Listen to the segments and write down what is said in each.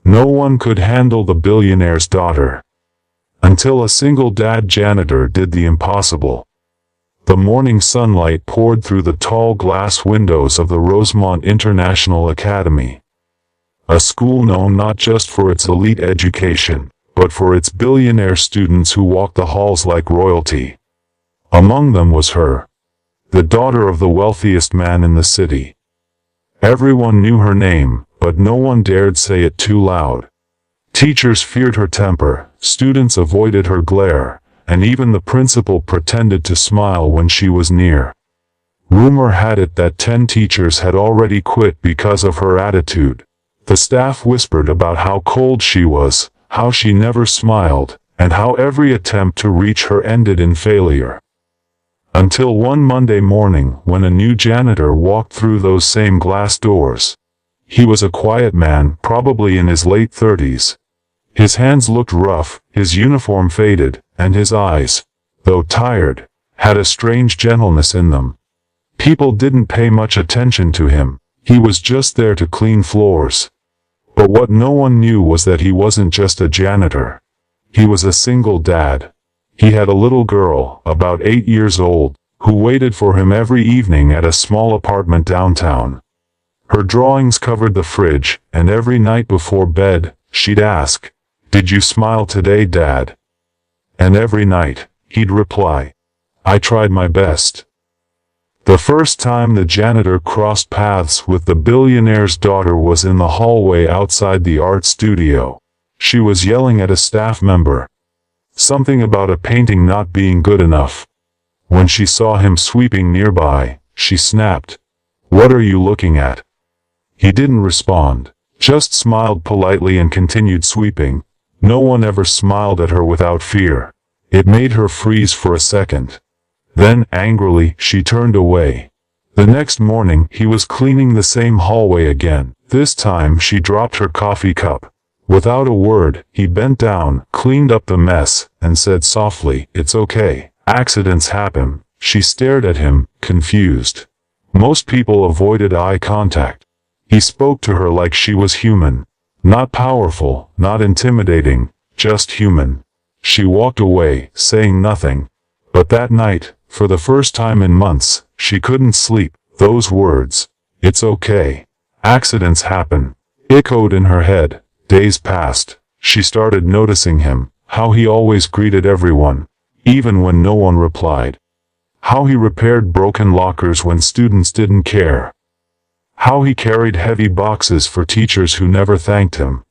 No one could handle the billionaire's daughter. Until a single dad janitor did the impossible. The morning sunlight poured through the tall glass windows of the Rosemont International Academy. A school known not just for its elite education, but for its billionaire students who walked the halls like royalty. Among them was her, the daughter of the wealthiest man in the city. Everyone knew her name, but no one dared say it too loud. Teachers feared her temper, students avoided her glare, and even the principal pretended to smile when she was near. Rumor had it that 10 teachers had already quit because of her attitude. The staff whispered about how cold she was, how she never smiled, and how every attempt to reach her ended in failure. Until one Monday morning when a new janitor walked through those same glass doors. He was a quiet man, probably in his late 30s. His hands looked rough, his uniform faded, and his eyes, though tired, had a strange gentleness in them. People didn't pay much attention to him. He was just there to clean floors. But what no one knew was that he wasn't just a janitor. He was a single dad. He had a little girl, about 8 years old, who waited for him every evening at a small apartment downtown. Her drawings covered the fridge, and every night before bed, she'd ask, "Did you smile today, Dad?" And every night, he'd reply, "I tried my best." The first time the janitor crossed paths with the billionaire's daughter was in the hallway outside the art studio. She was yelling at a staff member. Something about a painting not being good enough. When she saw him sweeping nearby, she snapped, "What are you looking at?" He didn't respond, just smiled politely and continued sweeping. No one ever smiled at her without fear. It made her freeze for a second. Then, angrily, she turned away. The next morning, he was cleaning the same hallway again. This time she dropped her coffee cup. Without a word, he bent down, cleaned up the mess, and said softly, "It's okay. Accidents happen." She stared at him, confused. Most people avoided eye contact. He spoke to her like she was human. Not powerful, not intimidating, just human. She walked away, saying nothing. But that night, for the first time in months, she couldn't sleep. Those words, "It's okay. Accidents happen," echoed in her head. Days passed. She started noticing him, how he always greeted everyone, even when no one replied. How he repaired broken lockers when students didn't care. How he carried heavy boxes for teachers who never thanked him.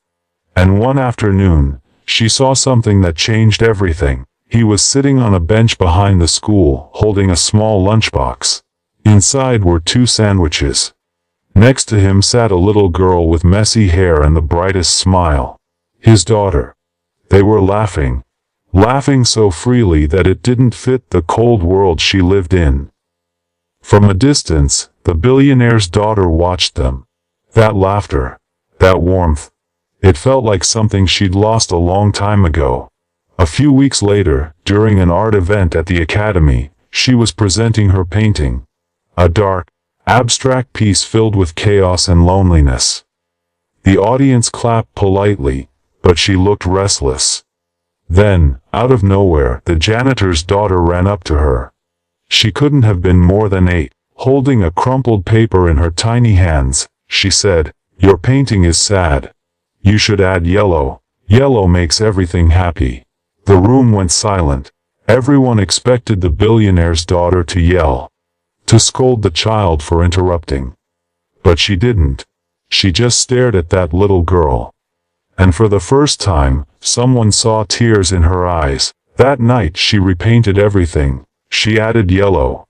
And one afternoon, she saw something that changed everything. He was sitting on a bench behind the school, holding a small lunchbox. Inside were 2 sandwiches. Next to him sat a little girl with messy hair and the brightest smile. His daughter. They were laughing so freely that it didn't fit the cold world she lived in. From a distance, the billionaire's daughter watched them. That laughter, that warmth. It felt like something she'd lost a long time ago. A few weeks later, during an art event at the academy, she was presenting her painting. A dark, abstract piece filled with chaos and loneliness. The audience clapped politely, but she looked restless. Then, out of nowhere, the janitor's daughter ran up to her. She couldn't have been more than 8. Holding a crumpled paper in her tiny hands, she said, "Your painting is sad. You should add yellow. Yellow makes everything happy." The room went silent. Everyone expected the billionaire's daughter to yell, to scold the child for interrupting. But she didn't. She just stared at that little girl. And for the first time, someone saw tears in her eyes. That night she repainted everything. She added yellow.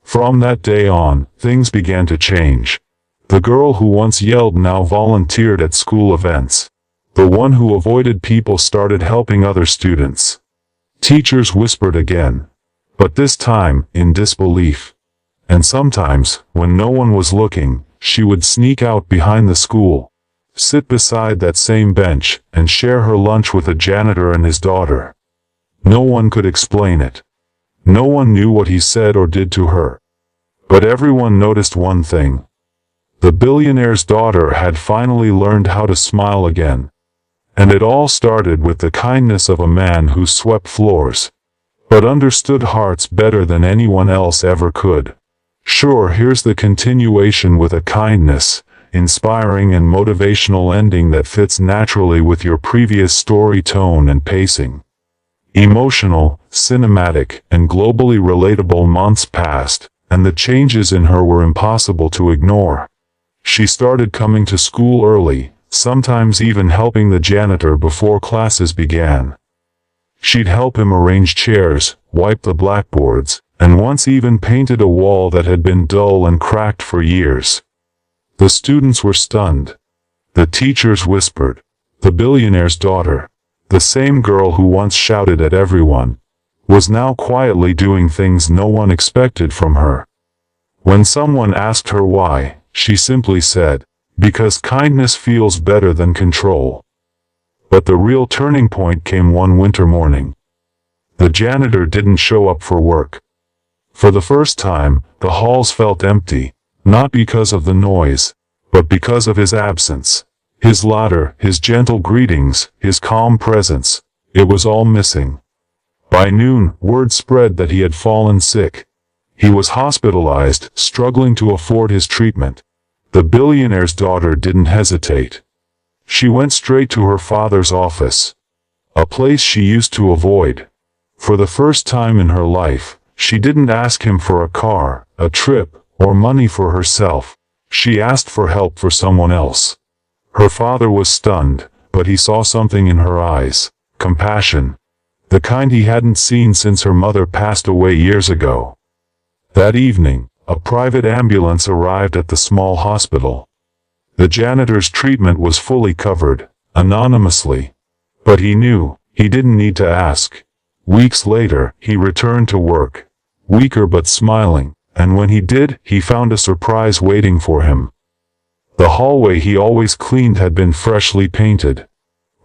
From that day on, things began to change. The girl who once yelled now volunteered at school events. The one who avoided people started helping other students. Teachers whispered again. But this time, in disbelief. And sometimes, when no one was looking, she would sneak out behind the school, sit beside that same bench, and share her lunch with a janitor and his daughter. No one could explain it. No one knew what he said or did to her. But everyone noticed one thing. The billionaire's daughter had finally learned how to smile again. And it all started with the kindness of a man who swept floors, but understood hearts better than anyone else ever could. Sure, here's the continuation with a kindness, inspiring and motivational ending that fits naturally with your previous story tone and pacing. Emotional, cinematic, and globally relatable. Months passed, and the changes in her were impossible to ignore. She started coming to school early, sometimes even helping the janitor before classes began. She'd help him arrange chairs, wipe the blackboards, and once even painted a wall that had been dull and cracked for years. The students were stunned. The teachers whispered, "The billionaire's daughter," the same girl who once shouted at everyone, was now quietly doing things no one expected from her. When someone asked her why, she simply said, "Because kindness feels better than control." But the real turning point came one winter morning. The janitor didn't show up for work. For the first time, the halls felt empty, not because of the noise, but because of his absence. His laughter, his gentle greetings, his calm presence, it was all missing. By noon, word spread that he had fallen sick. He was hospitalized, struggling to afford his treatment. The billionaire's daughter didn't hesitate. She went straight to her father's office, a place she used to avoid. For the first time in her life, she didn't ask him for a car, a trip, or money for herself. She asked for help for someone else. Her father was stunned, but he saw something in her eyes, compassion, the kind he hadn't seen since her mother passed away years ago. That evening, a private ambulance arrived at the small hospital. The janitor's treatment was fully covered, anonymously. But he knew, he didn't need to ask. Weeks later, he returned to work, weaker but smiling, and when he did, he found a surprise waiting for him. The hallway he always cleaned had been freshly painted,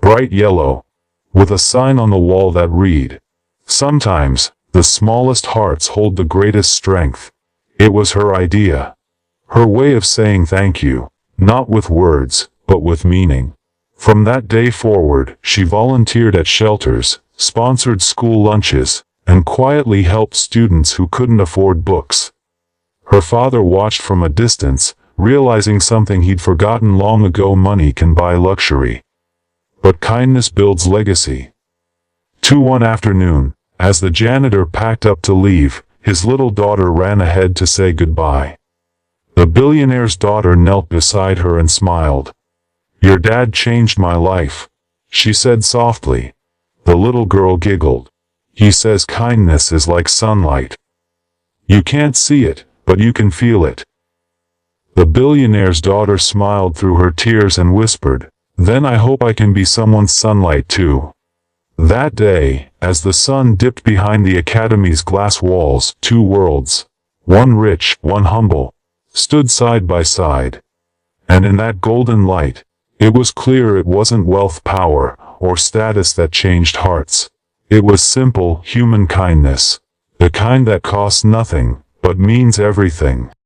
bright yellow, with a sign on the wall that read, "Sometimes, the smallest hearts hold the greatest strength." It was her idea. Her way of saying thank you, not with words, but with meaning. From that day forward, she volunteered at shelters, sponsored school lunches, and quietly helped students who couldn't afford books. Her father watched from a distance, realizing something he'd forgotten long ago: money can buy luxury, but kindness builds legacy. One afternoon, as the janitor packed up to leave, his little daughter ran ahead to say goodbye. The billionaire's daughter knelt beside her and smiled. "Your dad changed my life," she said softly. The little girl giggled. "He says kindness is like sunlight. You can't see it, but you can feel it." The billionaire's daughter smiled through her tears and whispered, "Then I hope I can be someone's sunlight too." That day, as the sun dipped behind the academy's glass walls, two worlds, one rich, one humble, stood side by side. And in that golden light, it was clear it wasn't wealth, power, or status that changed hearts. It was simple, human kindness, the kind that costs nothing, but means everything.